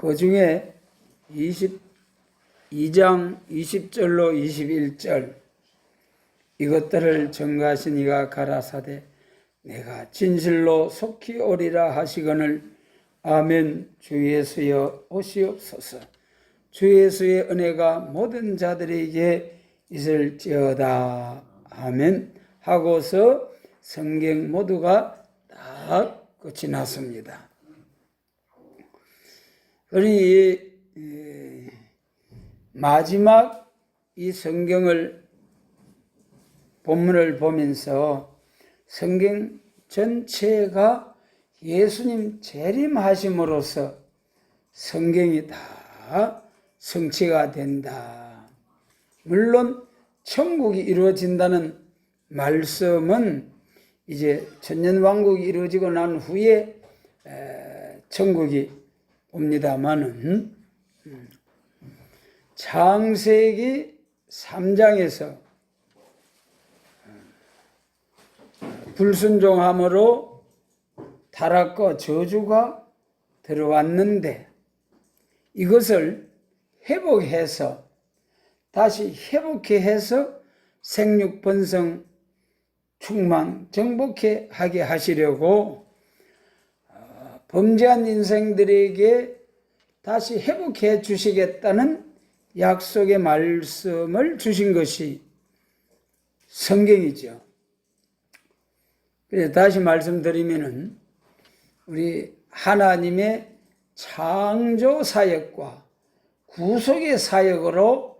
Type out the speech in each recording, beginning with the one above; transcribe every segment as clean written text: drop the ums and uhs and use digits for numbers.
그 중에 22장 20절로 21절 이것들을 전가하신 이가 가라사대 내가 진실로 속히 오리라 하시거늘 아멘. 주 예수여 오시옵소서. 주 예수의 은혜가 모든 자들에게 있을지어다. 아멘. 하고서 성경 모두가 다 끝이 났습니다. 그러니 마지막 이 성경을 본문을 보면서 성경 전체가 예수님 재림하심으로써 성경이 다 성취가 된다. 물론 천국이 이루어진다는 말씀은 이제 천년왕국이 이루어지고 난 후에 천국이 옵니다마는 창세기 3장에서 불순종함으로 타락과 저주가 들어왔는데 이것을 회복해서 다시 회복해서 생육 번성 충만 정복해 하게 하시려고 범죄한 인생들에게 다시 회복해 주시겠다는 약속의 말씀을 주신 것이 성경이죠. 그래서 다시 말씀드리면은 우리 하나님의 창조 사역과 구속의 사역으로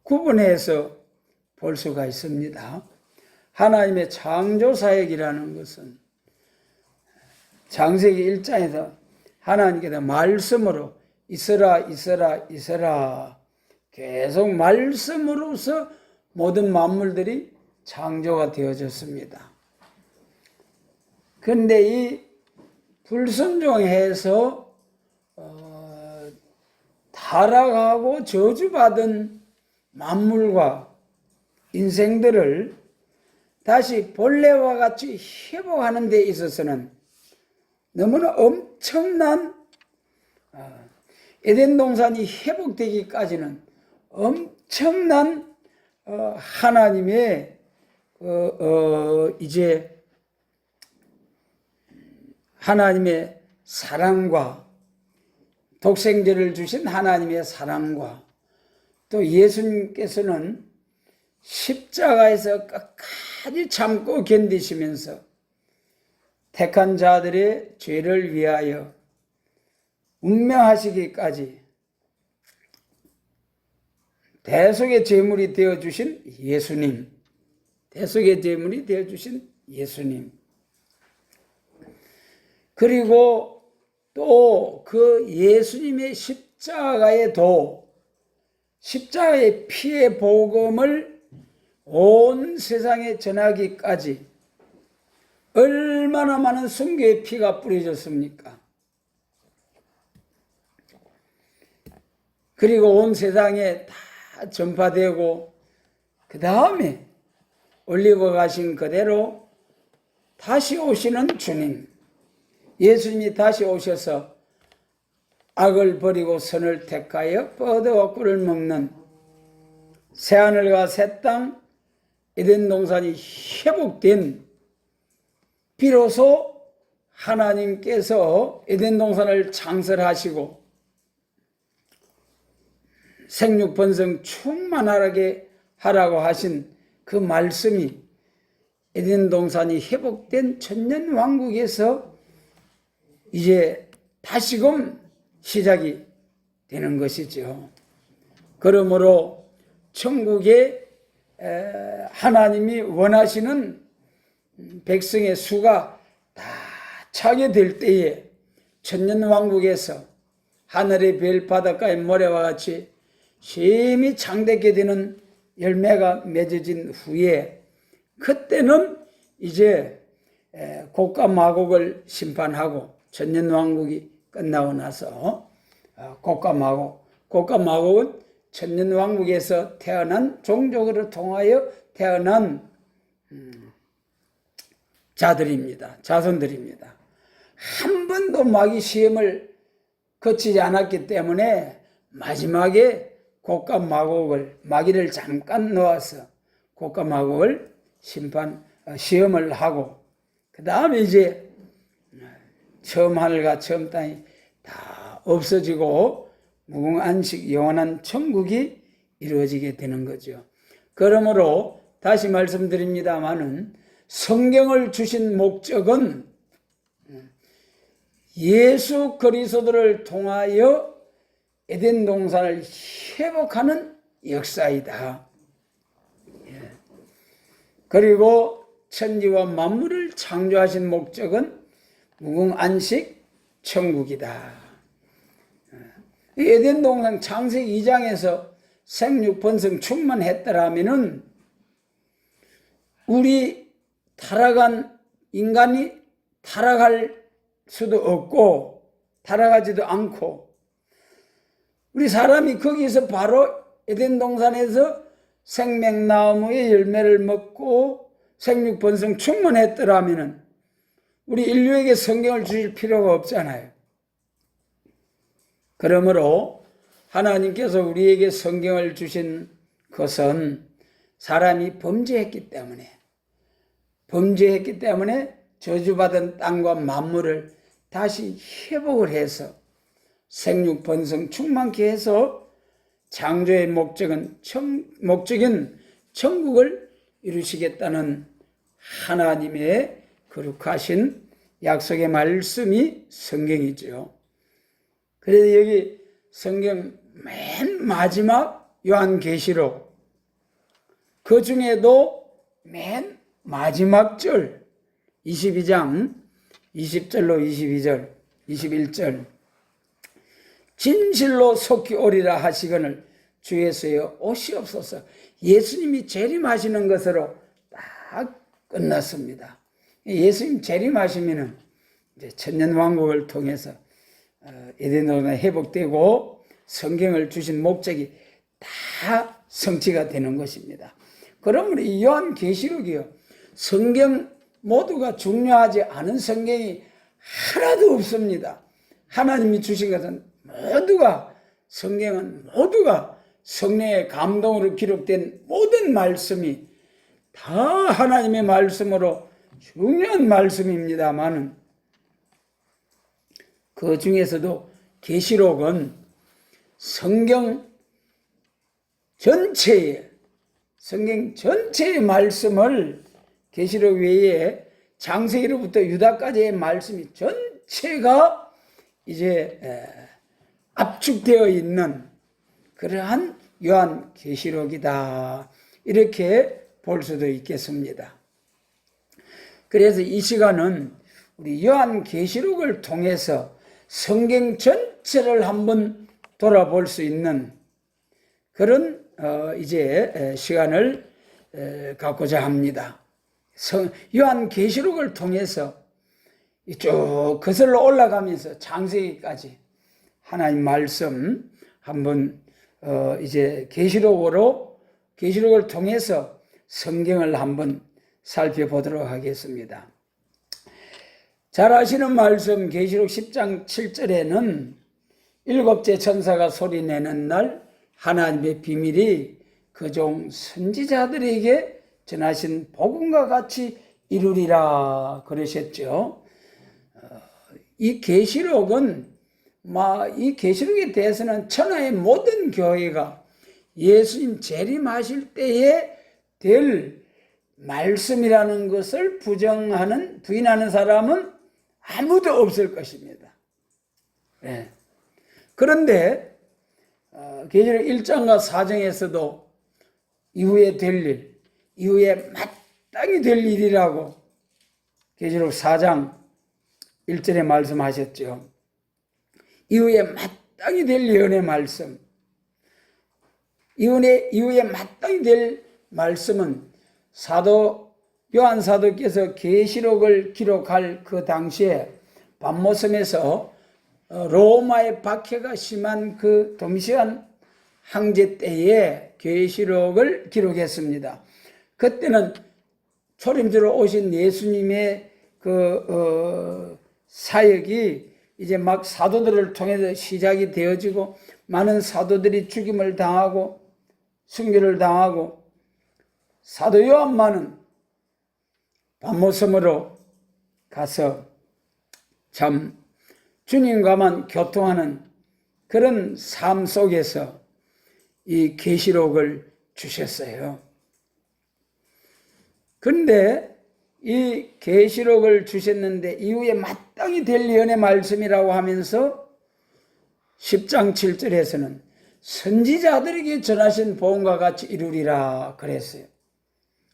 구분해서 볼 수가 있습니다. 하나님의 창조 사역이라는 것은 창세기 1장에서 하나님께서 말씀으로 있어라 있어라 있어라 계속 말씀으로서 모든 만물들이 창조가 되어졌습니다. 그런데 이 불순종해서 타락하고 저주받은 만물과 인생들을 다시 본래와 같이 회복하는 데 있어서는 너무나 엄청난 에덴 동산이 회복되기까지는 엄청난 하나님의 이제 하나님의 사랑과 독생자를 주신 하나님의 사랑과 또 예수님께서는 십자가에서 끝까지 참고 견디시면서 택한 자들의 죄를 위하여 운명하시기까지 대속의 제물이 되어주신 예수님, 대속의 제물이 되어주신 예수님, 그리고 또 그 예수님의 십자가의 십자가의 피의 복음을 온 세상에 전하기까지 얼마나 많은 순교의 피가 뿌려졌습니까? 그리고 온 세상에 다 전파되고 그 다음에 올리고 가신 그대로 다시 오시는 주님, 예수님이 다시 오셔서 악을 버리고 선을 택하여 뻗어와 꿀을 먹는 새하늘과 새 땅 에덴 동산이 회복된 비로소 하나님께서 에덴 동산을 창설하시고 생육 번성 충만하게 하라고 하신 그 말씀이 에덴 동산이 회복된 천년 왕국에서 이제 다시금 시작이 되는 것이죠. 그러므로 천국에 하나님이 원하시는 백성의 수가 다 차게 될 때에 천년 왕국에서 하늘의 별 바닷가의 모래와 같이 심히 창대게 되는 열매가 맺어진 후에 그때는 이제 곡과 마곡을 심판하고 천년 왕국이 끝나고 나서 곡과 마곡은 천년 왕국에서 태어난 종족으로 통하여 태어난 자손들입니다. 한 번도 마귀 시험을 거치지 않았기 때문에 마지막에 곶감 마곡을 마귀를 잠깐 넣어서 곶감 마곡을 시험을 하고 그 다음에 이제 처음 하늘과 처음 땅이 다 없어지고 무궁안식 영원한 천국이 이루어지게 되는 거죠. 그러므로 다시 말씀드립니다마는 성경을 주신 목적은 예수 그리스도를 통하여 에덴 동산을 회복하는 역사이다. 그리고 천지와 만물을 창조하신 목적은 무궁안식 천국이다. 에덴 동산 창세기 2장에서 생육 번성 충만했더라면은 우리 타락한 인간이 타락할 수도 없고 타락하지도 않고 우리 사람이 거기서 바로 에덴 동산에서 생명나무의 열매를 먹고 생육 번성 충만했더라면은 우리 인류에게 성경을 주실 필요가 없잖아요. 그러므로 하나님께서 우리에게 성경을 주신 것은 사람이 범죄했기 때문에 저주받은 땅과 만물을 다시 회복을 해서 생육 번성 충만케 해서 창조의 목적인 천국을 이루시겠다는 하나님의 거룩하신 약속의 말씀이 성경이죠. 그래서 여기 성경 맨 마지막 요한계시록 그 중에도 맨 마지막 절 22장 20절로 22절 21절 진실로 속히 오리라 하시거늘 주 예수여 오시옵소서. 예수님이 재림하시는 것으로 딱 끝났습니다. 예수님 재림하시면은 이제 천년왕국을 통해서 에덴 동산이 회복되고 성경을 주신 목적이 다 성취가 되는 것입니다. 그러므로 이 요한계시록이요, 성경 모두가 중요하지 않은 성경이 하나도 없습니다. 하나님이 주신 것은 성경은 모두가 성령의 감동으로 기록된 모든 말씀이 다 하나님의 말씀으로 중요한 말씀입니다만은 그 중에서도 계시록은 성경 전체의 말씀을 계시록 외에 창세기로부터 유다까지의 말씀이 전체가 이제 압축되어 있는 그러한 요한계시록이다. 이렇게 볼 수도 있겠습니다. 그래서 이 시간은 우리 요한계시록을 통해서 성경 전체를 한번 돌아볼 수 있는 그런 이제 시간을 갖고자 합니다. 요한계시록을 통해서 쭉 거슬러 올라가면서 창세기까지 하나님 말씀 한번 이제 계시록을 통해서 성경을 한번 살펴보도록 하겠습니다. 잘 아시는 말씀 계시록 10장 7절에는 일곱째 천사가 소리내는 날 하나님의 비밀이 그 종 선지자들에게 전하신 복음과 같이 이루리라 그러셨죠. 이 계시록에 대해서는 천하의 모든 교회가 예수님 재림하실 때에 될 말씀이라는 것을 부인하는 사람은 아무도 없을 것입니다. 네. 그런데 계시록 1장과 4장에서도 이후에 될 일, 이후에 마땅히 될 일이라고 계시록 4장 1절에 말씀하셨죠. 이후에 마땅히 될 예언의 말씀, 이후에 마땅히 될 말씀은 요한 사도께서 계시록을 기록할 그 당시에 밤모섬에서 로마의 박해가 심한 그 도미시안 황제 때에 계시록을 기록했습니다. 그때는 초림주로 오신 예수님의 사역이 이제 막 사도들을 통해서 시작이 되어지고 많은 사도들이 죽임을 당하고 순교를 당하고 사도 요한만은 밤모섬으로 가서 참 주님과만 교통하는 그런 삶 속에서 이 계시록을 주셨어요. 그런데 이 계시록을 주셨는데 이후에 마땅히 될 예언의 말씀이라고 하면서 10장 7절에서는 선지자들에게 전하신 복음과 같이 이루리라 그랬어요.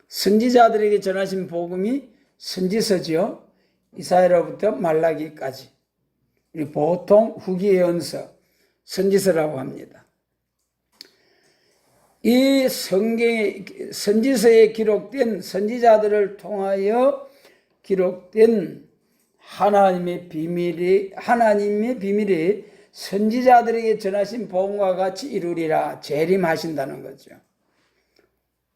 선지자들에게 전하신 복음이 선지서지요. 이사야로부터 말라기까지. 보통 후기 예언서, 선지서라고 합니다. 이 성경의 선지서에 기록된 선지자들을 통하여 기록된 하나님의 비밀이 선지자들에게 전하신 복음과 같이 이루리라 재림하신다는 거죠.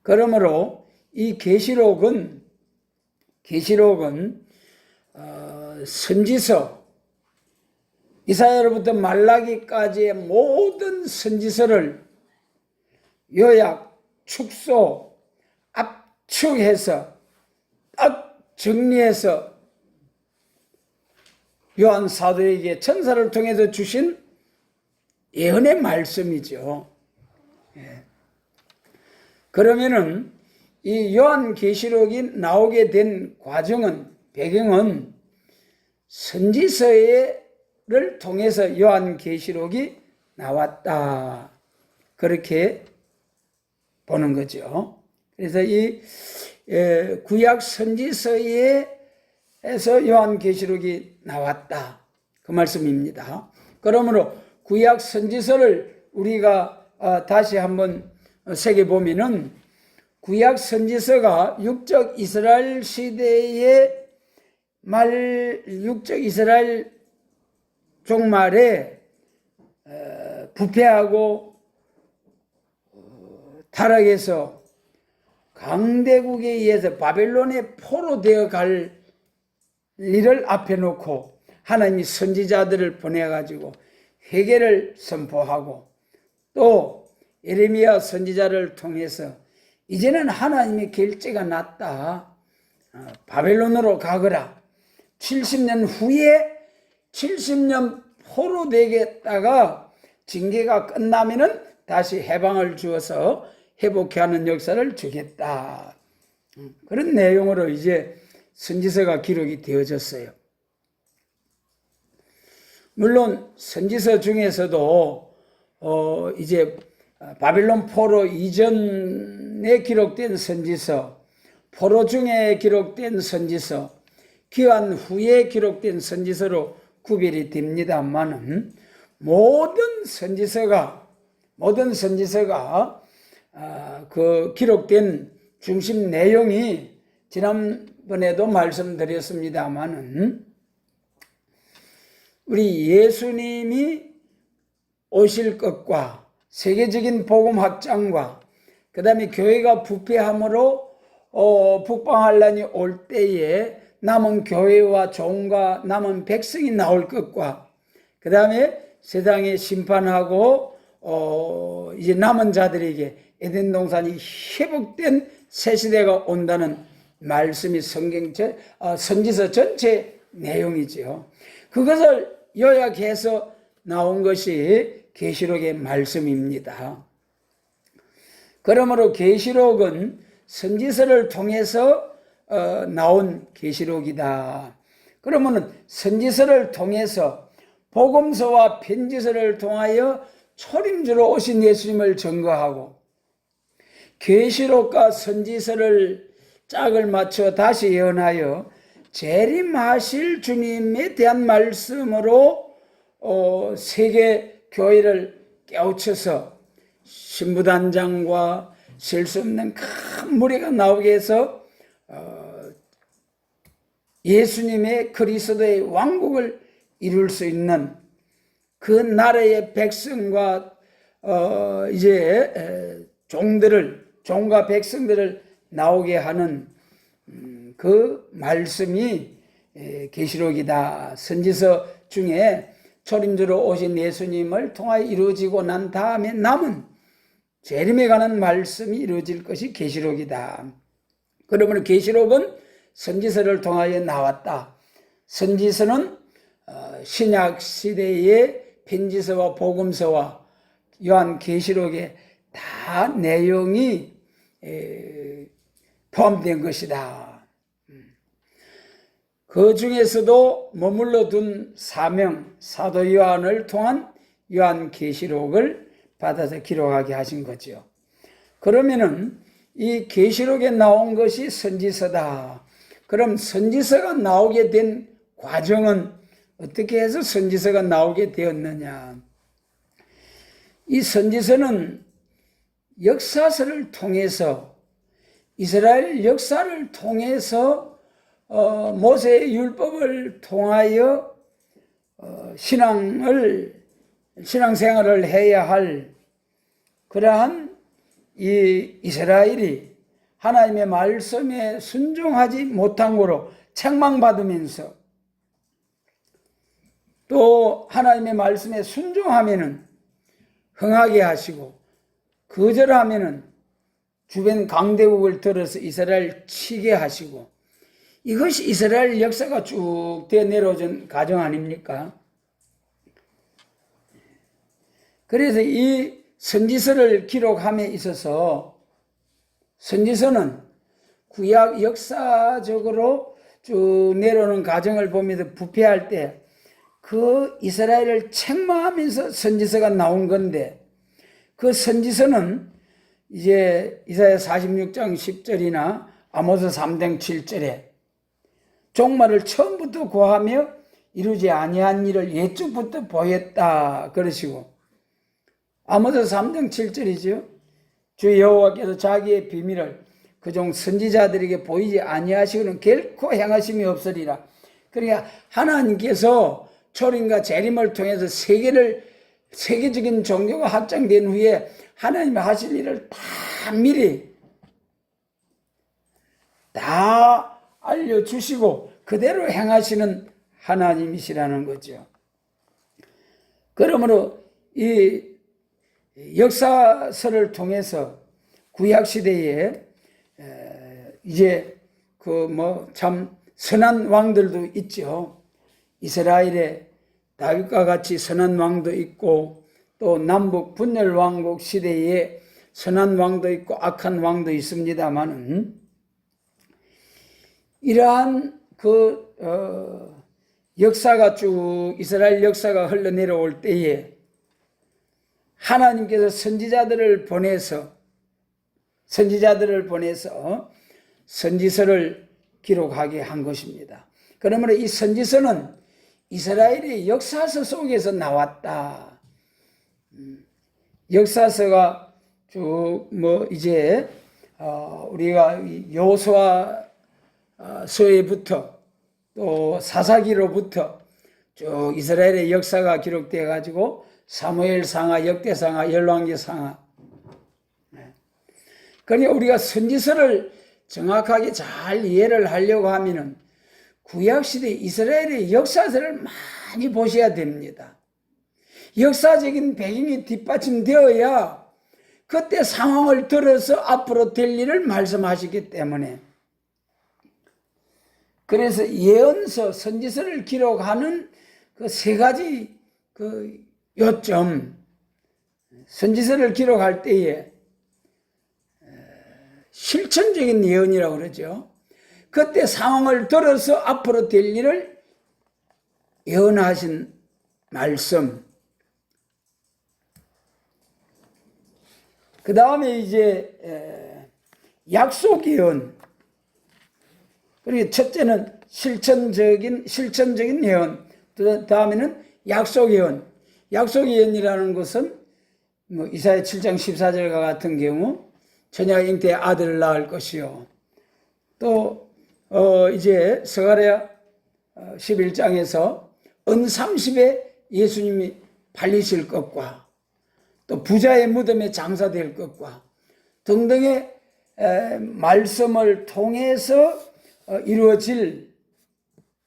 그러므로 이 계시록은 선지서 이사야로부터 말라기까지의 모든 선지서를 요약, 축소, 압축해서 딱 정리해서 요한 사도에게 천사를 통해서 주신 예언의 말씀이죠. 그러면은 이 요한 계시록이 나오게 된 배경은 선지서를 통해서 요한 계시록이 나왔다. 그렇게 보는 거죠. 그래서 이 구약 선지서에서 요한 계시록이 나왔다. 그 말씀입니다. 그러므로 구약 선지서를 우리가 다시 한번 새겨보면은 구약 선지서가 육적 이스라엘 시대의 육적 이스라엘 종말에 부패하고 타락해서 강대국에 의해서 바벨론의 포로 되어 갈 일을 앞에 놓고 하나님이 선지자들을 보내가지고 회개를 선포하고 또 예레미야 선지자를 통해서 이제는 하나님의 결제가 났다. 바벨론으로 가거라. 70년 후에 70년 포로 되겠다가 징계가 끝나면은 다시 해방을 주어서 회복케 하는 역사를 주겠다. 그런 내용으로 이제 선지서가 기록이 되어졌어요. 물론 선지서 중에서도 이제 바벨론 포로 이전에 기록된 선지서, 포로 중에 기록된 선지서, 귀환 후에 기록된 선지서로 구별이 됩니다만은 모든 선지서가 그 기록된 중심 내용이 지난번에도 말씀드렸습니다만은 우리 예수님이 오실 것과 세계적인 복음 확장과 그 다음에 교회가 부패함으로 북방환란이 올 때에 남은 교회와 종과 남은 백성이 나올 것과 그 다음에 세상에 심판하고 이제 남은 자들에게 에덴 동산이 회복된 새 시대가 온다는 말씀이 선지서 전체 내용이죠. 그것을 요약해서 나온 것이 계시록의 말씀입니다. 그러므로 계시록은 선지서를 통해서 나온 계시록이다. 그러면 선지서를 통해서 복음서와 편지서를 통하여 초림주로 오신 예수님을 증거하고 계시록과 선지서를 짝을 맞춰 다시 예언하여 재림하실 주님에 대한 말씀으로 세계 교회를 깨우쳐서 신부단장과 셀 수 없는 큰 무리가 나오게 해서 예수님의 그리스도의 왕국을 이룰 수 있는 그 나라의 백성과 이제 종과 백성들을 나오게 하는 그 말씀이 계시록이다. 선지서 중에 초림주로 오신 예수님을 통하여 이루어지고 난 다음에 남은 재림에 관한 말씀이 이루어질 것이 계시록이다. 그러므로 계시록은 선지서를 통하여 나왔다. 선지서는 신약 시대의 편지서와 복음서와 요한계시록에 다 내용이 포함된 것이다. 그 중에서도 머물러 둔 사명, 사도 요한을 통한 요한계시록을 받아서 기록하게 하신 거죠. 그러면은 이 계시록에 나온 것이 선지서다. 그럼 선지서가 나오게 된 과정은 어떻게 해서 선지서가 나오게 되었느냐? 이 선지서는 역사서를 통해서, 이스라엘 역사를 통해서 모세의 율법을 통하여 신앙생활을 해야 할 그러한 이 이스라엘이 하나님의 말씀에 순종하지 못한 거로 책망받으면서, 또 하나님의 말씀에 순종하면은 흥하게 하시고, 거절하면은 주변 강대국을 들어서 이스라엘 치게 하시고, 이것이 이스라엘 역사가 쭉 되어 내려오는 과정 아닙니까? 그래서 이 선지서를 기록함에 있어서 선지서는 구약 역사적으로 쭉 내려오는 과정을 보면서 부패할 때 그 이스라엘을 책망하면서 선지서가 나온 건데, 그 선지서는 이제 이사야 46장 10절이나 아모스 3장 7절에 종말을 처음부터 고하며 이루지 아니한 일을 옛적부터 보였다 그러시고, 아모스 3장 7절이죠. 주 여호와께서 자기의 비밀을 그 종 선지자들에게 보이지 아니하시고는 결코 행하심이 없으리라. 그러니까 하나님께서 초림과 재림을 통해서 세계적인 종교가 확장된 후에 하나님이 하실 일을 다 미리 다 알려주시고 그대로 행하시는 하나님이시라는 거죠. 그러므로 이 역사서를 통해서 구약시대에 이제 참 선한 왕들도 있죠. 이스라엘에 다윗과 같이 선한 왕도 있고, 또 남북 분열 왕국 시대에 선한 왕도 있고 악한 왕도 있습니다만은, 이러한 역사가 쭉 이스라엘 역사가 흘러내려올 때에 하나님께서 선지자들을 보내서 선지서를 기록하게 한 것입니다. 그러므로 이 선지서는 이스라엘의 역사서 속에서 나왔다. 역사서가 쭉 이제 우리가 여호수아서에부터 또 사사기로부터 쭉 이스라엘의 역사가 기록되어 가지고 사무엘상하, 역대상하, 열왕기상하. 그러니까 우리가 선지서를 정확하게 잘 이해를 하려고 하면은 구약시대 이스라엘의 역사서를 많이 보셔야 됩니다. 역사적인 배경이 뒷받침되어야 그때 상황을 들어서 앞으로 될 일을 말씀하시기 때문에, 그래서 예언서, 선지서를 기록하는 그 세 가지 요점, 선지서를 기록할 때에 실천적인 예언이라고 그러죠. 그때 상황을 들어서 앞으로 될 일을 예언하신 말씀. 그 다음에 이제 약속 예언. 그리고 첫째는 실천적인 예언. 그 다음에는 약속 예언. 약속 예언이라는 것은 이사야 7장 14절과 같은 경우 처녀가 잉태에 아들을 낳을 것이요. 또 이제 스가랴 11장에서 은 30에 예수님이 발리실 것과 또 부자의 무덤에 장사될 것과 등등의 말씀을 통해서 이루어질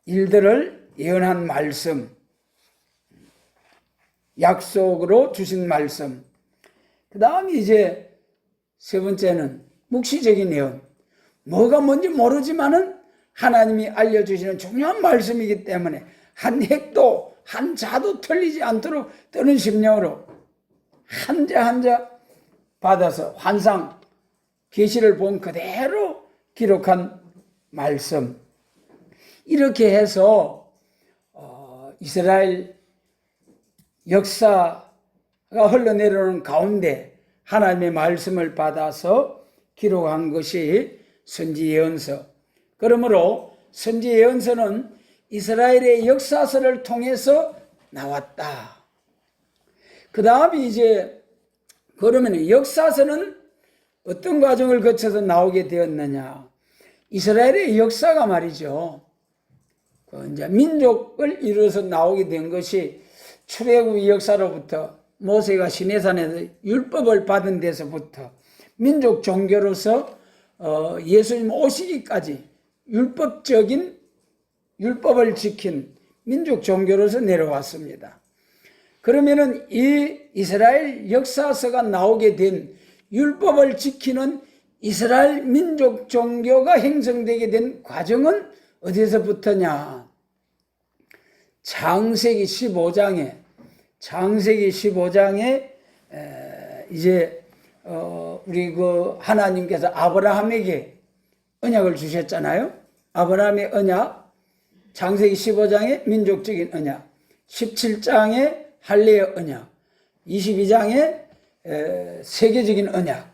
일들을 예언한 말씀, 약속으로 주신 말씀. 그 다음에 이제 세 번째는 묵시적인 예언. 뭐가 뭔지 모르지만은 하나님이 알려주시는 중요한 말씀이기 때문에 한 핵도 한 자도 틀리지 않도록 뜨는 심령으로 한 자 한 자 받아서 환상, 계시를 본 그대로 기록한 말씀. 이렇게 해서 이스라엘 역사가 흘러내려오는 가운데 하나님의 말씀을 받아서 기록한 것이 선지 예언서. 그러므로 선지 예언서는 이스라엘의 역사서를 통해서 나왔다. 그 다음에 이제 그러면 역사서는 어떤 과정을 거쳐서 나오게 되었느냐? 이스라엘의 역사가 말이죠. 이제 민족을 이루어서 나오게 된 것이 출애굽 역사로부터 모세가 시내산에서 율법을 받은 데서부터 민족 종교로서 예수님 오시기까지 율법적인 율법을 지킨 민족 종교로서 내려왔습니다. 그러면은 이 이스라엘 역사서가 나오게 된 율법을 지키는 이스라엘 민족 종교가 형성되게 된 과정은 어디서부터냐? 창세기 15장에 이제 우리 그 하나님께서 아브라함에게 언약을 주셨잖아요. 아브라함의 언약, 창세기 15장의 민족적인 언약, 17장의 할례의 언약, 22장의 세계적인 언약.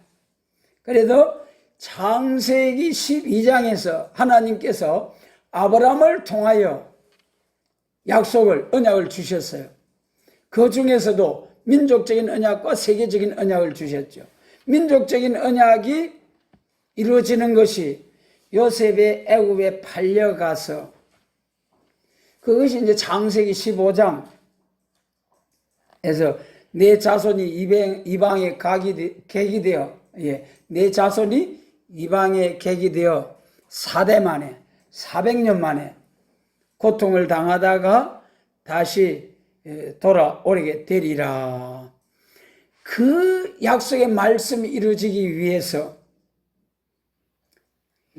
그래도 창세기 12장에서 하나님께서 아브라함을 통하여 언약을 주셨어요. 그 중에서도 민족적인 언약과 세계적인 언약을 주셨죠. 민족적인 언약이 이루어지는 것이 요셉의 애굽에 팔려가서 그것이 이제 창세기 15장에서 내 자손이 이방에 객이 되어 내 자손이 이방에 객이 되어 4대 만에 400년 만에 고통을 당하다가 다시 돌아오게 되리라. 그 약속의 말씀이 이루어지기 위해서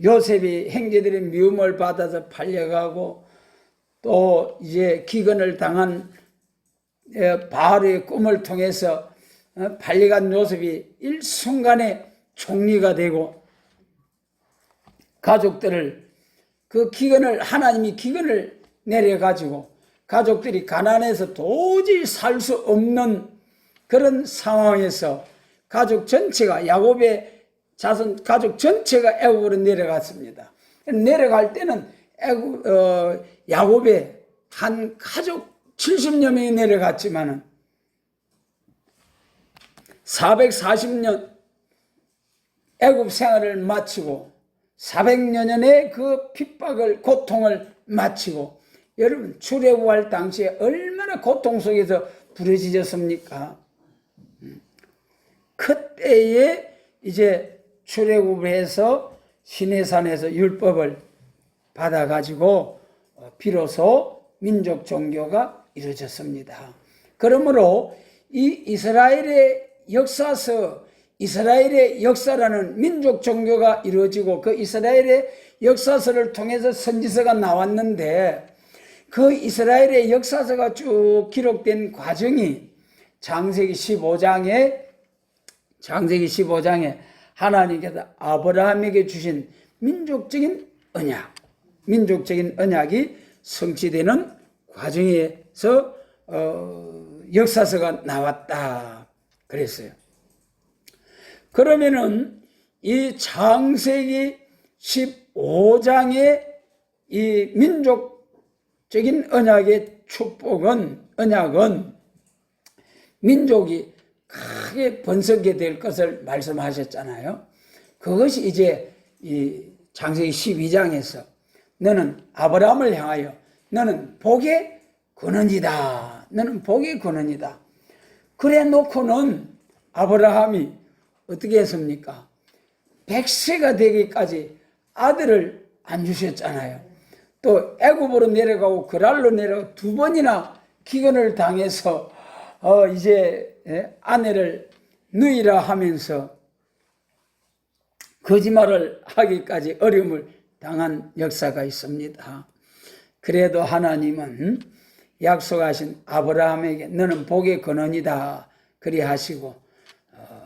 요셉이 형제들의 미움을 받아서 팔려가고 또 이제 기근을 당한 바알의 꿈을 통해서 팔려간 요셉이 일순간에 총리가 되고 가족들을 하나님이 기근을 내려가지고 가족들이 가난해서 도저히 살 수 없는 그런 상황에서 가족 전체가 야곱의 자손 가족 전체가 애굽으로 내려갔습니다. 내려갈 때는 야곱의 한 가족 70여 명이 내려갔지만은 440년 애굽 생활을 마치고 400여 년의 그 핍박을 고통을 마치고 여러분 출애굽할 당시에 얼마나 고통 속에서 부르짖었습니까? 그때에 이제 출애굽을 해서 시내산에서 율법을 받아가지고 비로소 민족 종교가 이루어졌습니다. 그러므로 이 이스라엘의 역사서, 이스라엘의 역사라는 민족 종교가 이루어지고 그 이스라엘의 역사서를 통해서 선지서가 나왔는데 그 이스라엘의 역사서가 쭉 기록된 과정이 창세기 15장에 하나님께서 아브라함에게 주신 민족적인 언약이 성취되는 과정에서 역사서가 나왔다 그랬어요. 그러면은 이 창세기 15장의 이 민족적인 언약은 민족이 크게 번성게 될 것을 말씀하셨잖아요. 그것이 이제 이 창세기 12장에서 너는 아브라함을 향하여 너는 복의 근원이다. 너는 복의 근원이다. 그래 놓고는 아브라함이 어떻게 했습니까? 100세가 되기까지 아들을 안 주셨잖아요. 또 애굽으로 내려가고 그랄로 내려가고 두 번이나 기근을 당해서 이제 아내를 누이라 하면서 거짓말을 하기까지 어려움을 당한 역사가 있습니다. 그래도 하나님은 약속하신 아브라함에게 너는 복의 근원이다 그리 하시고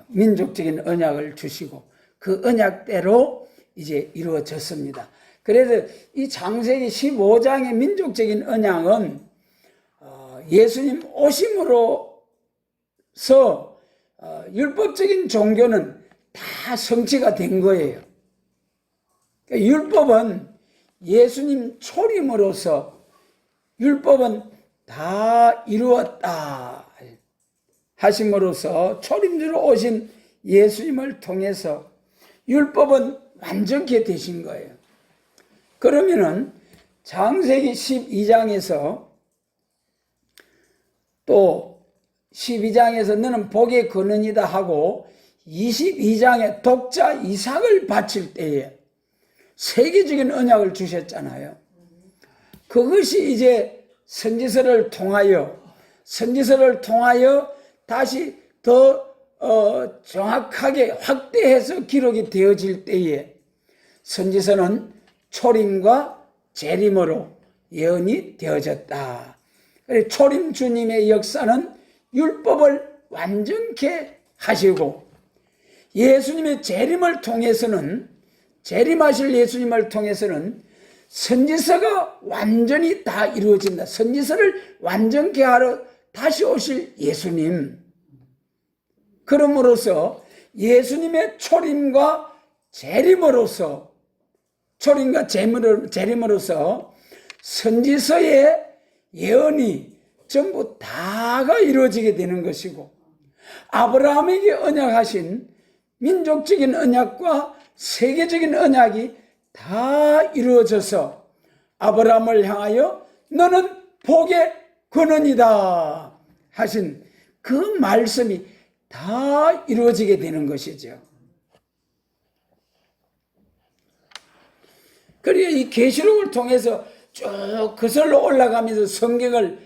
민족적인 언약을 주시고 그 언약대로 이제 이루어졌습니다. 그래서 이 창세기 15장의 민족적인 언약은 예수님 오심으로서 율법적인 종교는 다 성취가 된 거예요. 그러니까 율법은 예수님 초림으로서 율법은 다 이루었다 하심으로써 초림주로 오신 예수님을 통해서 율법은 완전케 되신 거예요. 그러면은 창세기 12장에서 또 12장에서 너는 복의 근원이다 하고 22장에 독자 이삭을 바칠 때에 세계적인 언약을 주셨잖아요. 그것이 이제 선지서를 통하여 다시 더 정확하게 확대해서 기록이 되어질 때에 선지서는 초림과 재림으로 예언이 되어졌다. 초림 주님의 역사는 율법을 완전케 하시고 예수님의 재림을 통해서는 재림하실 예수님을 통해서는 선지서가 완전히 다 이루어진다. 선지서를 완전케 하러 다시 오실 예수님. 그러므로서 예수님의 초림과 재림으로서 선지서의 예언이 전부 다가 이루어지게 되는 것이고 아브라함에게 언약하신 민족적인 언약과 세계적인 언약이 다 이루어져서 아브라함을 향하여 너는 복의 근원이다 하신 그 말씀이 다 이루어지게 되는 것이죠. 그리고 이 계시록을 통해서 쭉 거슬러 올라가면서 성경을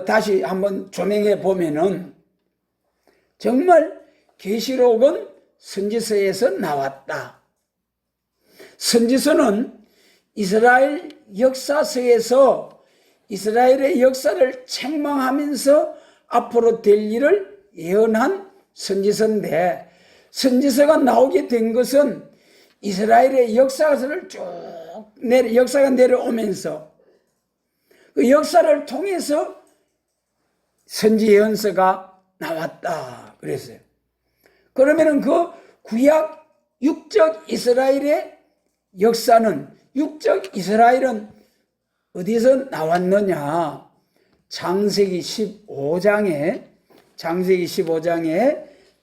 다시 한번 조명해 보면은 정말 계시록은 선지서에서 나왔다. 선지서는 이스라엘 역사서에서 이스라엘의 역사를 책망하면서 앞으로 될 일을 예언한 선지서인데 선지서가 나오게 된 것은 이스라엘의 역사를 역사가 내려오면서 그 역사를 통해서 선지 예언서가 나왔다 그랬어요. 그러면은 그 구약 육적 이스라엘의 역사는 육적 이스라엘은 어디서 나왔느냐? 창세기 15장에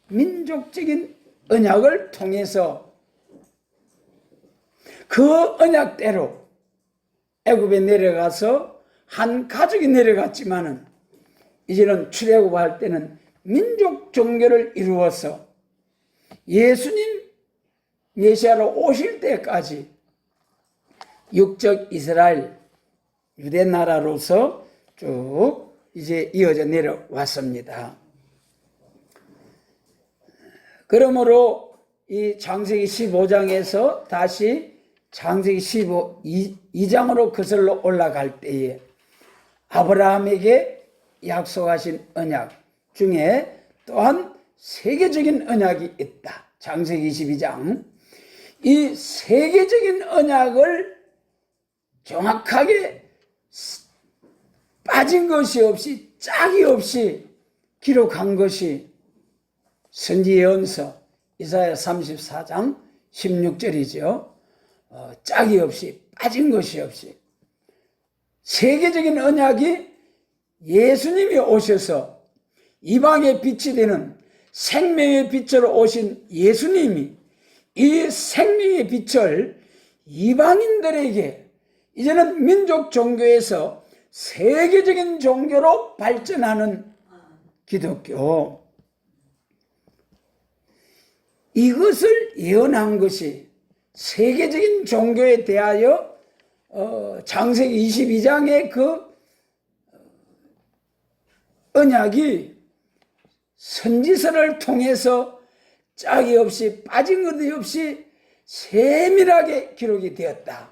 민족적인 언약을 통해서 그 언약대로 애굽에 내려가서 한 가족이 내려갔지만은 이제는 출애굽할 때는 민족 종교를 이루어서 예수님 메시아로 오실 때까지 육적 이스라엘 유대 나라로서 쭉 이제 이어져 내려왔습니다. 그러므로 이 창세기 15장에서 다시 창세기 12장으로 거슬러 올라갈 때에 아브라함에게 약속하신 언약 중에 또한 세계적인 언약이 있다. 창세기 22장. 이 세계적인 언약을 정확하게 빠진 것이 없이 짝이 없이 기록한 것이 선지 예언서 이사야 34장 16절이죠. 짝이 없이 빠진 것이 없이 세계적인 언약이 예수님이 오셔서 이방의 빛이 되는 생명의 빛으로 오신 예수님이 이 생명의 빛을 이방인들에게 이제는 민족 종교에서 세계적인 종교로 발전하는 기독교, 이것을 예언한 것이 세계적인 종교에 대하여 창세기 22장의 그 언약이 선지서를 통해서 짝이 없이 빠진 것이 없이 세밀하게 기록이 되었다.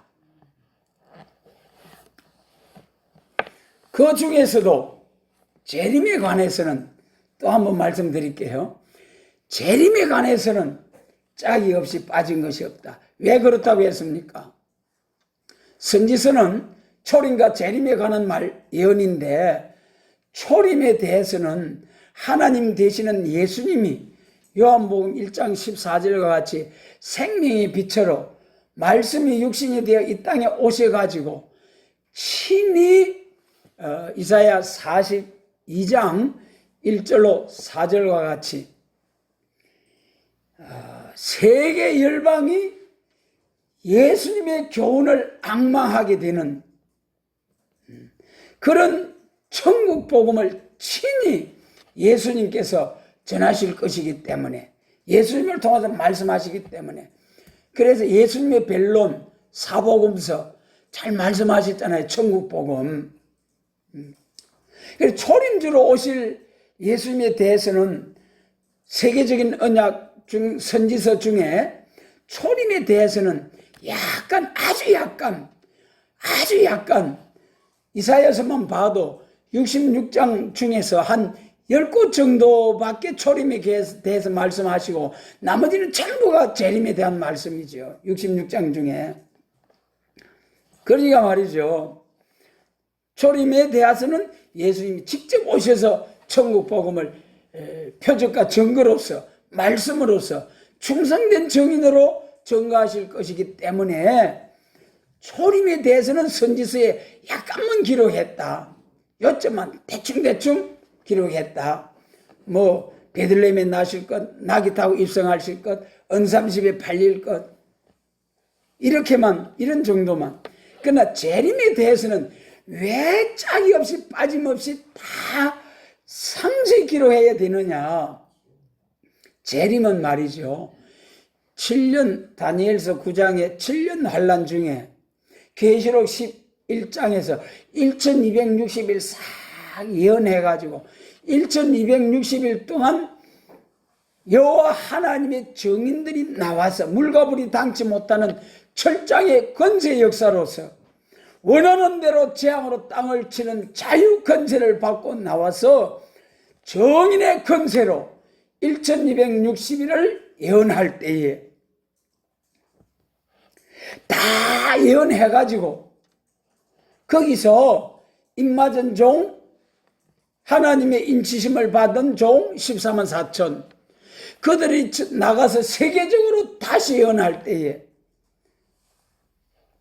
그 중에서도 재림에 관해서는 또 한번 말씀드릴게요. 재림에 관해서는 짝이 없이 빠진 것이 없다. 왜 그렇다고 했습니까? 선지서는 초림과 재림에 관한 예언인데, 초림에 대해서는 하나님 되시는 예수님이 요한복음 1장 14절과 같이 생명의 빛으로 말씀이 육신이 되어 이 땅에 오셔가지고 친히 이사야 42장 1절로 4절과 같이 세계 열방이 예수님의 교훈을 앙망하게 되는 그런 천국 복음을 친히 예수님께서 전하실 것이기 때문에, 예수님을 통해서 말씀하시기 때문에, 그래서 예수님의 변론, 사복음서 잘 말씀하셨잖아요. 천국 복음. 그래서 초림주로 오실 예수님에 대해서는 세계적인 언약 중 선지서 중에 초림에 대해서는 아주 약간 이사야서만 봐도 66장 중에서 한 10곳 정도밖에 초림에 대해서 말씀하시고 나머지는 전부가 재림에 대한 말씀이죠. 66장 중에. 그러니까 말이죠. 초림에 대해서는 예수님이 직접 오셔서 천국 복음을 표적과 증거로서 말씀으로서 충성된 증인으로 증거하실 것이기 때문에 초림에 대해서는 선지서에 약간만 기록했다. 요점만 대충 기록했다. 뭐 베들레헴에 나실 것, 나귀 타고 입성하실 것, 언삼십에 팔릴 것, 이렇게만, 이런 정도만. 그러나 재림에 대해서는 왜 짝이 없이 빠짐없이 다 상세히 기록해야 되느냐. 재림은 말이죠, 7년 다니엘서 9장의 7년 환란 중에 계시록 11장에서 1260일 싹 예언해가지고 1260일 동안 여호와 하나님의 증인들이 나와서 물과 불이 당치 못하는 철장의 권세 역사로서 원하는 대로 재앙으로 땅을 치는 자유 권세를 받고 나와서 정인의 권세로 1260일을 예언할 때에 다 예언해가지고 거기서 입맞은 종, 하나님의 인치심을 받은 종 14만 4천, 그들이 나가서 세계적으로 다시 예언할 때에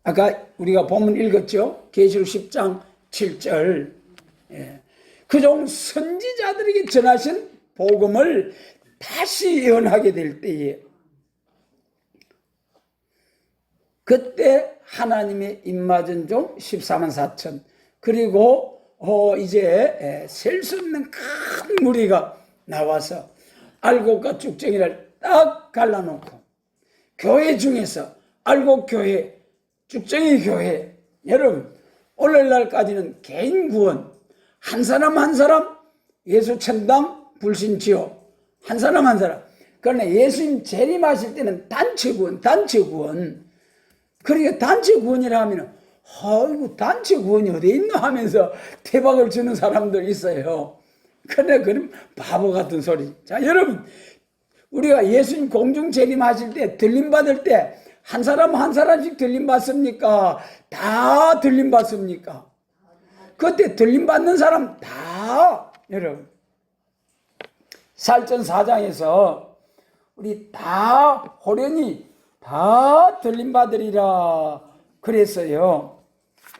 아까 우리가 본문 읽었죠? 계시록 10장 7절. 그 종 선지자들에게 전하신 복음을 다시 예언하게 될 때에 그때 하나님의 입맞은 종 14만 4천, 그리고 이제 셀 수 없는 큰 무리가 나와서 알곡과 쭉정이를 딱 갈라놓고 교회 중에서 알곡 교회, 쭉정이 교회, 여러분 오늘날까지는 개인 구원, 한 사람 한 사람 예수 천당 불신 지옥, 한 사람 한 사람. 그러나 예수님 재림하실 때는 단체 구원. 그러니까 단체 구원이라 하면 아이고 단체 구원이 어디 있노 하면서 대박을 주는 사람들 있어요. 그러나 그럼 바보 같은 소리. 자, 여러분, 우리가 예수님 공중 재림하실 때 들림 받을 때 한 사람 한 사람씩 들림 받습니까? 다 들림 받습니까? 그때 들림 받는 사람 다, 여러분, 살전 4장에서 우리 다 호련히 다 들림 받으리라 그랬어요.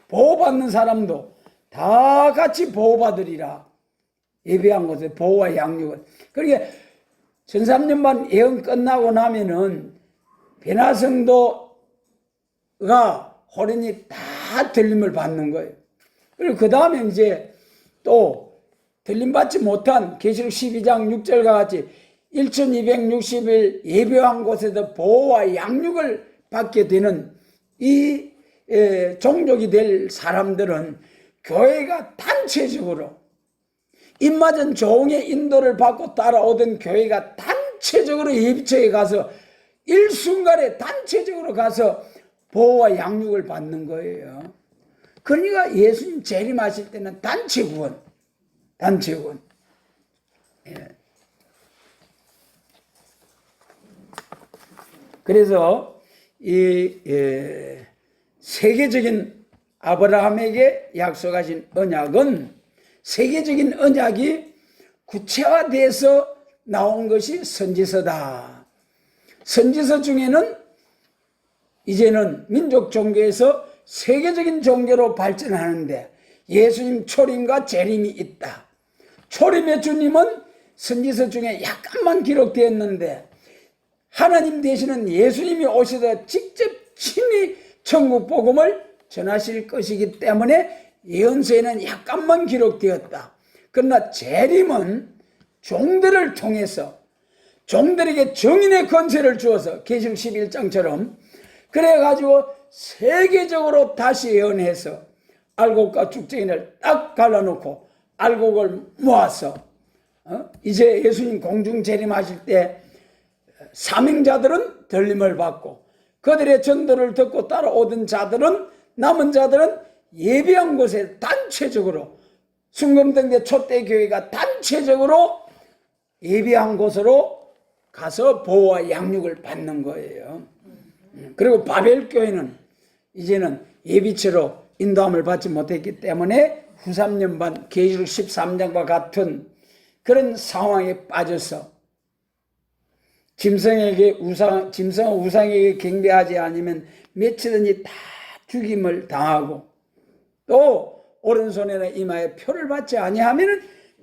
보호받는 사람도 다 같이 보호받으리라. 예배한 곳에 보호와 양육은. 그러니까 1300만 예언 끝나고 나면은 베나성도가 호련히 다 들림을 받는 거예요. 그리고 그 다음에 이제 또 들림받지 못한 계시록 12장 6절과 같이 1260일 예배한 곳에서 보호와 양육을 받게 되는 이 종족이 될 사람들은 교회가 단체적으로 입맞은 종의 인도를 받고 따라오던 교회가 단체적으로 예비처에 가서 일순간에 단체적으로 가서 보호와 양육을 받는 거예요. 그러니까 예수님 재림하실 때는 단체 구원. 예. 그래서 이 세계적인 아브라함에게 약속하신 언약은 세계적인 언약이 구체화돼서 나온 것이 선지서다. 선지서 중에는 이제는 민족 종교에서 세계적인 종교로 발전하는데 예수님 초림과 재림이 있다. 초림의 주님은 선지서 중에 약간만 기록되었는데 하나님 되시는 예수님이 오셔서 직접 친히 천국 복음을 전하실 것이기 때문에 예언서에는 약간만 기록되었다. 그러나 재림은 종들을 통해서 종들에게 정인의 권세를 주어서 계시록 11장처럼 그래가지고 세계적으로 다시 예언해서 알곡과 죽쟁이를 딱 갈라놓고 알곡을 모아서 이제 예수님 공중 재림하실 때 사명자들은 들림을 받고 그들의 전도를 듣고 따라오던 자들은 남은 자들은 예비한 곳에 단체적으로 순금등대 촛대 교회가 단체적으로 예비한 곳으로 가서 보호와 양육을 받는 거예요. 그리고 바벨교회는 이제는 예비처로 인도함을 받지 못했기 때문에 후 3년 반 계시록 13장과 같은 그런 상황에 빠져서 짐승은 우상에게 경배하지 않으면 며칠든지 다 죽임을 당하고 또 오른손이나 이마에 표를 받지 아니하면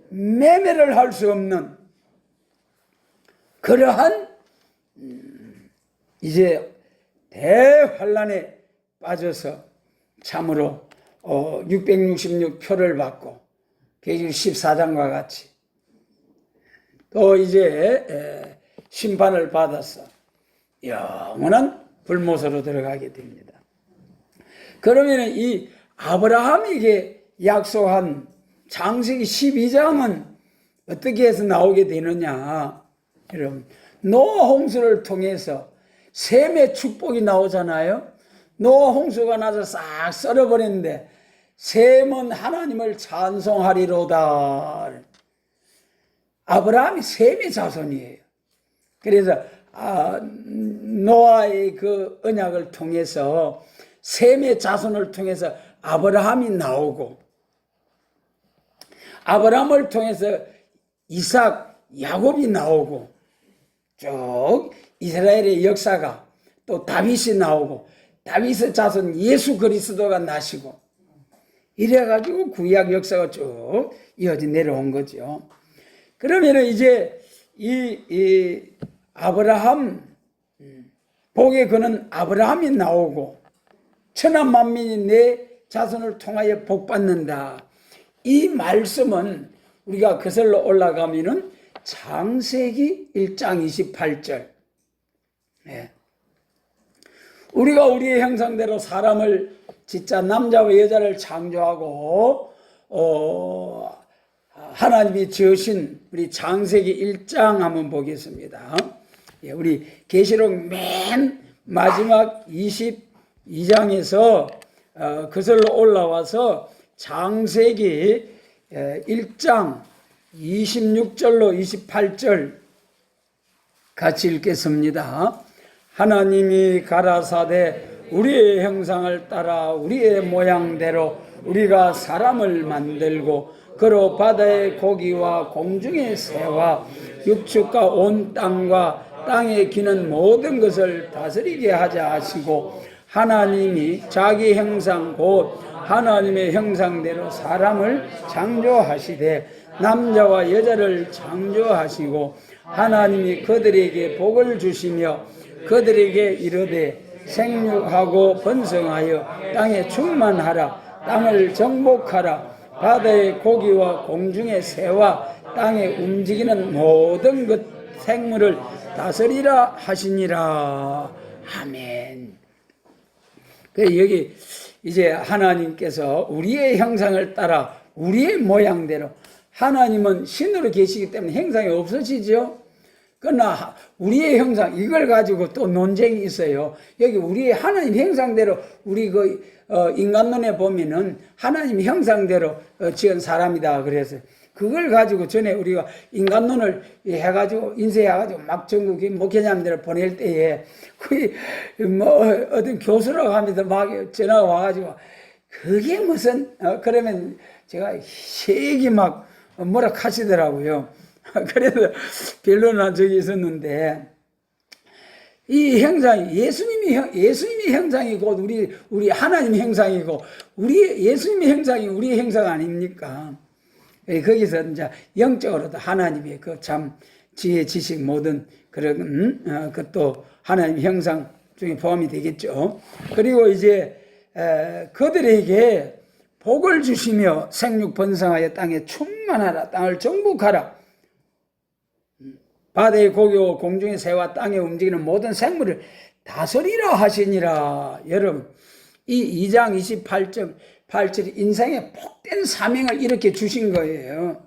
매매를 할 수 없는 그러한 이제 대환란에 빠져서 참으로 666표를 받고 계시록 14장과 같이 또 이제 심판을 받아서 영원한 불못으로 들어가게 됩니다. 그러면 이 아브라함에게 약속한 창세기 12장은 어떻게 해서 나오게 되느냐? 여러분, 노아 홍수를 통해서 셈의 축복이 나오잖아요. 노아 홍수가 나서 싹 썰어버렸는데 셈은 하나님을 찬송하리로다. 아브라함이 셈의 자손이에요. 그래서 노아의 그 언약을 통해서 셈의 자손을 통해서 아브라함이 나오고 아브라함을 통해서 이삭, 야곱이 나오고 쭉 이스라엘의 역사가 또 다윗이 나오고 다윗의 자손 예수 그리스도가 나시고 이래가지고 구약 역사가 쭉 이어져 내려온 거죠. 그러면 이제 이 아브라함 복에 그는 아브라함이 나오고 천한 만민이 내 자손을 통하여 복받는다. 이 말씀은 우리가 거슬러 올라가면은 창세기 1장 28절. 네. 우리가 우리의 형상대로 사람을 진짜 남자와 여자를 창조하고 하나님이 지으신 우리 창세기 1장 한번 보겠습니다. 예, 우리 계시록 맨 마지막 22장에서 거슬러 올라와서 창세기 1장 26절로 28절 같이 읽겠습니다. 하나님이 가라사대 우리의 형상을 따라 우리의 모양대로 우리가 사람을 만들고 그로 바다의 고기와 공중의 새와 육축과 온 땅과 땅에 기는 모든 것을 다스리게 하자 하시고 하나님이 자기 형상 곧 하나님의 형상대로 사람을 창조하시되 남자와 여자를 창조하시고 하나님이 그들에게 복을 주시며 그들에게 이르되 생육하고 번성하여 땅에 충만하라 땅을 정복하라 바다의 고기와 공중의 새와 땅에 움직이는 모든 것 생물을 다스리라 하시니라. 아멘. 여기 이제 하나님께서 우리의 형상을 따라 우리의 모양대로 하나님은 신으로 계시기 때문에 형상이 없어지죠. 그러나 우리의 형상, 이걸 가지고 또 논쟁이 있어요. 여기 우리의 하나님 형상대로 우리 인간론에 보면은 하나님 형상대로 지은 사람이다. 그래서 그걸 가지고 전에 우리가 인간론을 해가지고 인쇄해가지고 막 전국 목회자님들을 보낼 때에 어떤 교수라고 하면서 막 전화가 와가지고 그게 무슨 그러면 제가 세게 막 뭐라 하시더라고요. 그래서 변론한 적이 있었는데, 이 형상이 예수님의 형상이 곧 우리 하나님의 형상이고, 예수님의 형상이 우리의 형상 아닙니까? 거기서 이제 영적으로도 하나님의 그 참 지혜, 지식 모든 그런 그것도 하나님의 형상 중에 포함이 되겠죠. 그리고 이제 그들에게 복을 주시며 생육 번성하여 땅에 충만하라, 땅을 정복하라. 바다의 고기와 공중의 새와 땅에 움직이는 모든 생물을 다스리라 하시니라. 여러분, 이 2장 28절 인생의 복된 사명을 이렇게 주신 거예요.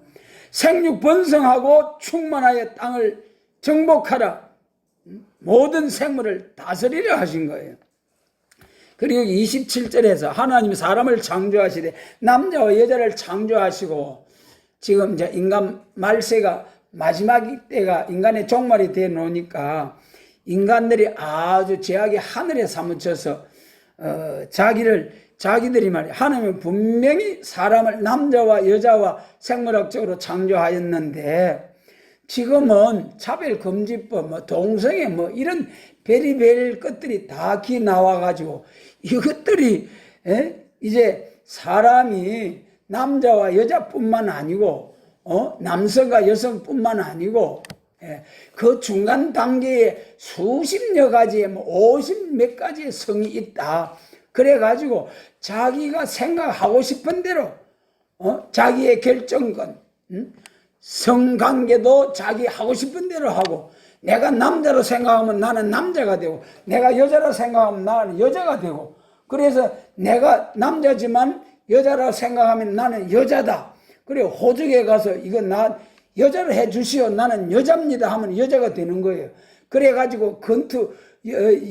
생육 번성하고 충만하여 땅을 정복하라. 모든 생물을 다스리라 하신 거예요. 그리고 27절에서 하나님이 사람을 창조하시되 남자와 여자를 창조하시고, 지금 이제 인간 말세가 마지막 때가 인간의 종말이 되어 놓으니까 인간들이 아주 죄악의 하늘에 사무쳐서 자기들이 말이야, 하나님은 분명히 사람을 남자와 여자와 생물학적으로 창조하였는데 지금은 차별금지법, 동성애 이런 별의별 것들이 다 나와가지고 이것들이 이제 사람이 남자와 여자뿐만 아니고 남성과 여성뿐만 아니고 그 중간 단계에 수십여 가지의 50 몇 가지의 성이 있다. 그래가지고 자기가 생각하고 싶은 대로 자기의 결정권, 성관계도 자기 하고 싶은 대로 하고, 내가 남자로 생각하면 나는 남자가 되고, 내가 여자로 생각하면 나는 여자가 되고, 그래서 내가 남자지만 여자라고 생각하면 나는 여자다. 그리고 호적에 가서 이거 나 여자로 해주시오, 나는 여자입니다 하면 여자가 되는 거예요. 그래가지고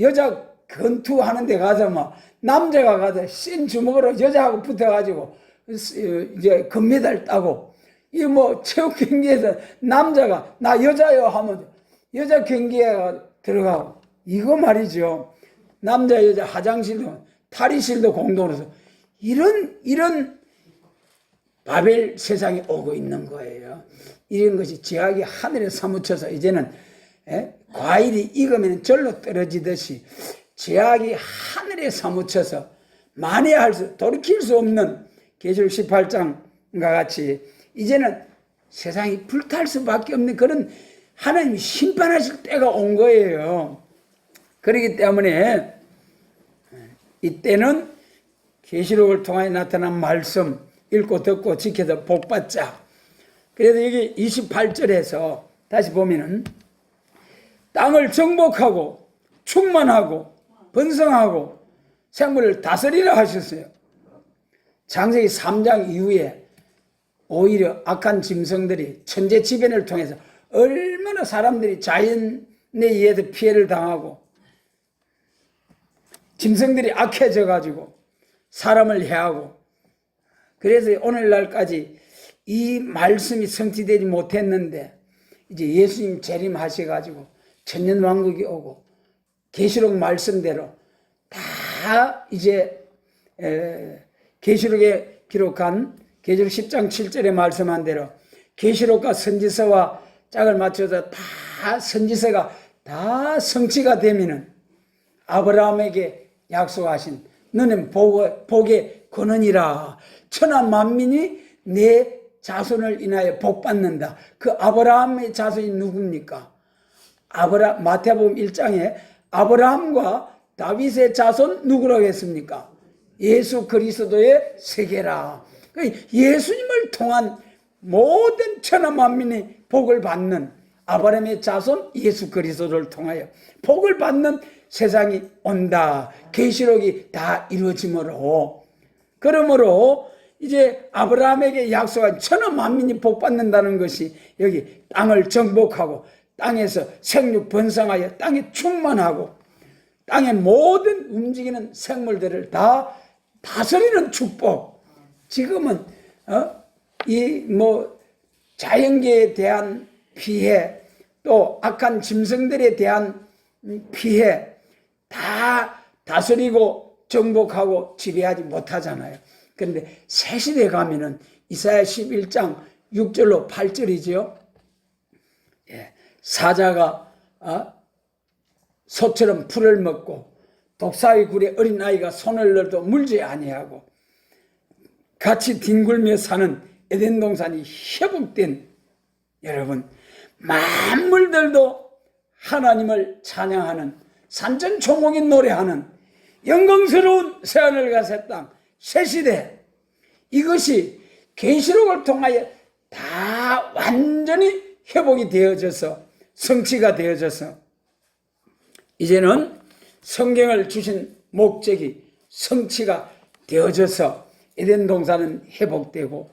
여자 건투하는 데 가서 막 남자가 가서 센 주먹으로 여자하고 붙어가지고 이제 금메달 따고, 이 체육 경기에서 남자가 나 여자요 하면 여자 경기에 들어가고, 이거 말이죠. 남자 여자 화장실도 탈의실도 공동으로서 이런 바벨 세상에 오고 있는 거예요. 이런 것이 죄악이 하늘에 사무쳐서 이제는 과일이 익으면 절로 떨어지듯이 죄악이 하늘에 사무쳐서 돌이킬 수 없는 계시록 18장과 같이 이제는 세상이 불탈 수밖에 없는 그런 하나님이 심판하실 때가 온 거예요. 그렇기 때문에 이때는 계시록을 통하여 나타난 말씀 읽고 듣고 지켜서 복받자. 그래서 여기 28절에서 다시 보면은 땅을 정복하고 충만하고 번성하고 생물을 다스리라 하셨어요. 창세기 3장 이후에 오히려 악한 짐승들이 천재지변을 통해서 얼마나 사람들이 자연에 의해서 피해를 당하고 짐승들이 악해져 가지고 사람을 해하고, 그래서 오늘날까지 이 말씀이 성취되지 못했는데 이제 예수님 재림하셔가지고 천년왕국이 오고 계시록 말씀대로 다 이제 계시록에 기록한 계시록 10장 7절에 말씀한 대로 계시록과 선지서와 짝을 맞춰서 다 선지서가 다 성취가 되면은 아브라함에게 약속하신 너는 복의 근원이라, 천하 만민이 내 자손을 인하여 복받는다. 그 아브라함의 자손이 누굽니까? 마태복음 1장에 아브라함과 다윗의 자손 누구라고 했습니까? 예수 그리스도의 세계라. 예수님을 통한 모든 천하 만민이 복을 받는 아브라함의 자손 예수 그리스도를 통하여 복을 받는 세상이 온다. 계시록이 다 이루어지므로, 그러므로 이제 아브라함에게 약속한 천하 만민이 복받는다는 것이 여기 땅을 정복하고 땅에서 생육 번성하여 땅에 충만하고 땅의 모든 움직이는 생물들을 다 다스리는 축복. 지금은 이 자연계에 대한 피해, 또 악한 짐승들에 대한 피해 다 다스리고 정복하고 지배하지 못하잖아요. 그런데 새 시대 가면은 이사야 11장 6절로 8절이죠. 사자가 소처럼 풀을 먹고 독사의 굴에 어린아이가 손을 넣어도 물지 아니하고 같이 뒹굴며 사는 에덴 동산이 회복된, 여러분, 만물들도 하나님을 찬양하는 산전초목이 노래하는 영광스러운 새하늘과 새 땅, 새 시대, 이것이 계시록을 통하여 다 완전히 회복이 되어져서 성취가 되어져서 이제는 성경을 주신 목적이 성취가 되어져서 에덴 동산은 회복되고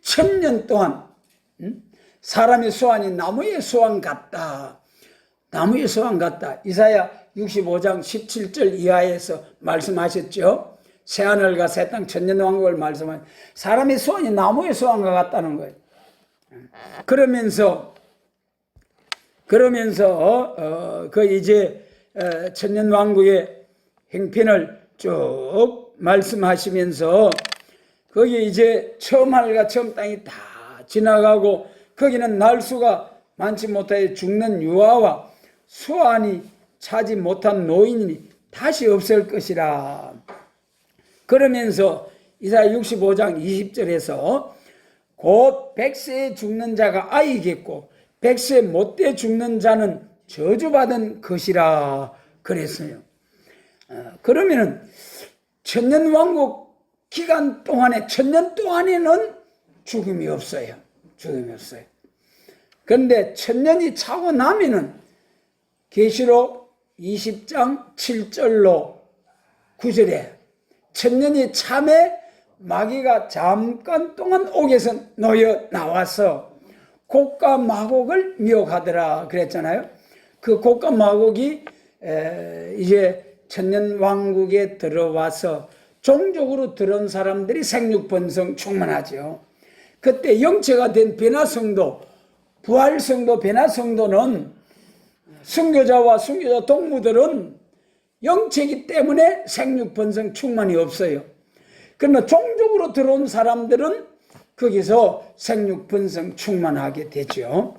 1000년 동안 사람의 소환이 나무의 소환 같다. 나무의 소환 같다. 이사야 65장 17절 이하에서 말씀하셨죠. 새하늘과 새 땅 천년왕국을 말씀하신 사람의 소환이 나무의 소환과 같다는 거예요. 그러면서 그 이제 천년왕국의 행편을 쭉 말씀하시면서 거기 이제 처음 하늘과 처음 땅이 다 지나가고 거기는 날수가 많지 못하여 죽는 유아와 수완이 차지 못한 노인이 다시 없을 것이라. 그러면서 이사야 65장 20절에서 곧 100세에 죽는 자가 아이겠고 100세 못돼 죽는 자는 저주받은 것이라 그랬어요. 그러면은 천년왕국 기간 동안에, 천년 동안에는 죽음이 없어요. 죽음이 없어요. 그런데 천년이 차고 나면은 계시록 20장 7절로 9절에 천년이 참에 마귀가 잠깐 동안 옥에서 놓여 나와서 곡과 마곡을 미혹하더라 그랬잖아요. 그 곡과 마곡이 이제 천년왕국에 들어와서 종족으로 들어온 사람들이 생육번성 충만하죠. 그때 영체가 된 변화성도, 부활성도, 변화성도는 순교자와 순교자 동무들은 영체이기 때문에 생육번성 충만이 없어요. 그러나 종족으로 들어온 사람들은 거기서 생육번성 충만하게 되죠.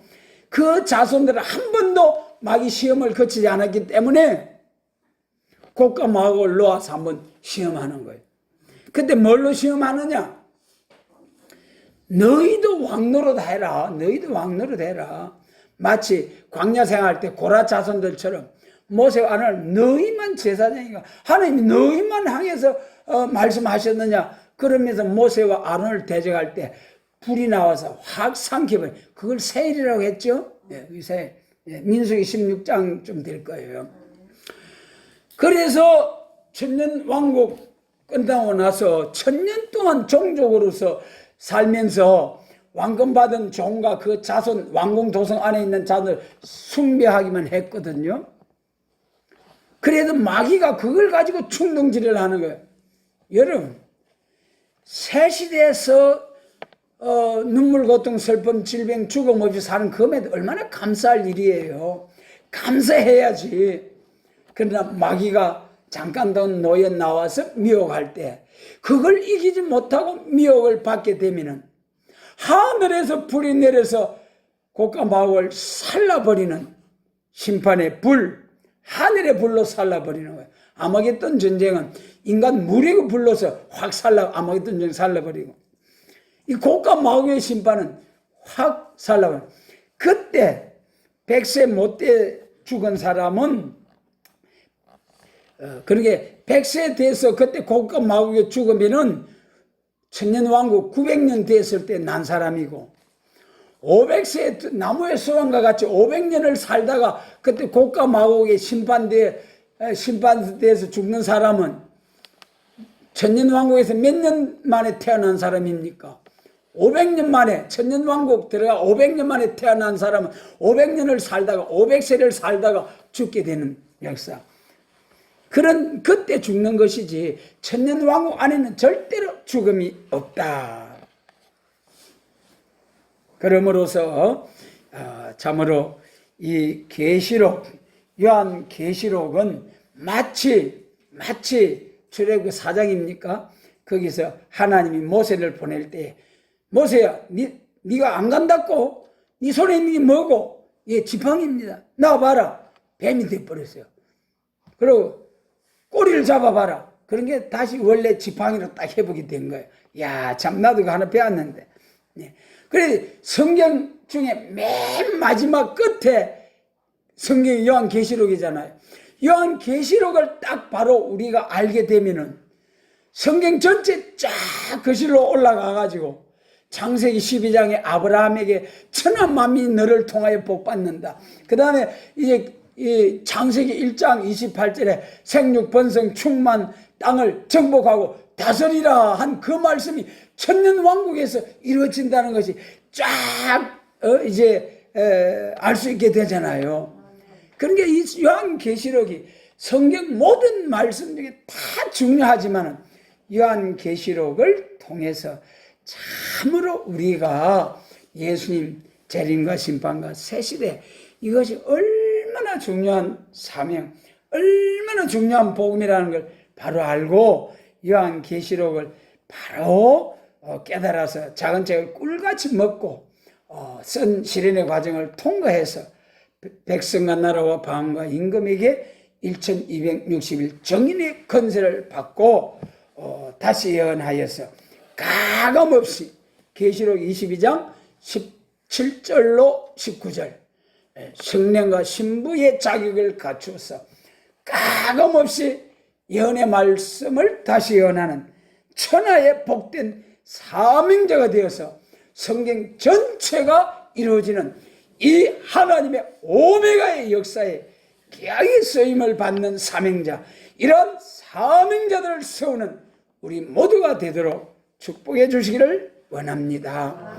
그 자손들은 한 번도 마귀 시험을 거치지 않았기 때문에 곡과 마곡을 놓아서 한번 시험하는 거예요. 근데 뭘로 시험하느냐? 너희도 왕노릇 해라. 너희도 왕노릇 해라. 마치 광야 생활할 때 고라 자손들처럼 모세가 아론을 너희만 제사장이가 하나님이 너희만 향해서 말씀하셨느냐? 그러면서 모세와 아론을 대적할 때 불이 나와서 확 삼켜버려. 그걸 세일이라고 했죠? 세일. 민수기 16장쯤 될 거예요. 그래서 천년왕국 끝나고 나서 1000년 동안 종족으로서 살면서 왕권 받은 종과 그 자손, 왕궁 도성 안에 있는 자들 숭배하기만 했거든요. 그래도 마귀가 그걸 가지고 충동질을 하는 거예요. 여러분, 새 시대에서 눈물, 고통, 슬픔, 질병, 죽음 없이 사는 금에도 얼마나 감사할 일이에요. 감사해야지. 그러나 마귀가 잠깐 더 놓여 나와서 미혹할 때 그걸 이기지 못하고 미혹을 받게 되면은 하늘에서 불이 내려서 곡과 마곡을 살라버리는 심판의 불, 하늘의 불로 살라버리는 거예요. 아마겟돈 전쟁은 인간 무력을 불러서 확 아마겟돈 전쟁 살라버리고, 이 곡과 마곡의 심판은 확 살라버리고, 그때 100세 못돼 죽은 사람은 그러게 100세 돼서 그때 곡과 마곡에 죽으면은 천년왕국 900년 됐을 때 난 사람이고, 500세 나무의 소환과 같이 500년을 살다가 그때 곡과 마곡에 심판돼서 죽는 사람은 천년왕국에서 몇 년 만에 태어난 사람입니까? 500년 만에, 천년왕국 들어가 500년 만에 태어난 사람은 500년을 살다가 500세를 살다가 죽게 되는 역사. 그때 죽는 것이지 천년왕국 안에는 절대로 죽음이 없다. 그러므로서 참으로 이 계시록, 요한 계시록은 마치 출애굽 4장입니까? 거기서 하나님이 모세를 보낼 때 모세야, 네가 안 간다고? 네 손에 있는 게 뭐고? 예, 지팡이입니다. 나와봐라. 뱀이 돼버렸어요. 그리고 꼬리를 잡아봐라. 그런 게 다시 원래 지팡이로 딱 회복이 된 거예요. 야, 참 나도 그거 하나 배웠는데. 네. 그래 성경 중에 맨 마지막 끝에 성경이 요한계시록이잖아요. 요한계시록을 딱 바로 우리가 알게 되면은 성경 전체 쫙 거실로 올라가가지고 창세기 12장에 아브라함에게 천하 만민이 너를 통하여 복받는다. 그 다음에 이제 이 창세기 1장 28절에 생육 번성 충만 땅을 정복하고 다스리라 한 그 말씀이 천년왕국에서 이루어진다는 것이 쫙 이제 알 수 있게 되잖아요. 그런 게 이 요한계시록이 성경 모든 말씀 중에 다 중요하지만 요한계시록을 통해서 참으로 우리가 예수님 재림과 심판과 새시대 이것이 얼마나 중요한 사명, 얼마나 중요한 복음이라는 걸 바로 알고 요한계시록을 바로 깨달아서 작은 책을 꿀같이 먹고 쓴 시련의 과정을 통과해서 백성과 나라와 방과 임금에게 1260일 정인의 건세를 받고 다시 예언하여서 가감없이 계시록 22장 17절로 19절 성령과 신부의 자격을 갖추어서 가감없이 예언의 말씀을 다시 예언하는 천하의 복된 사명자가 되어서 성경 전체가 이루어지는 이 하나님의 오메가의 역사에 귀하게 쓰임을 받는 사명자, 이런 사명자들을 세우는 우리 모두가 되도록 축복해 주시기를 원합니다.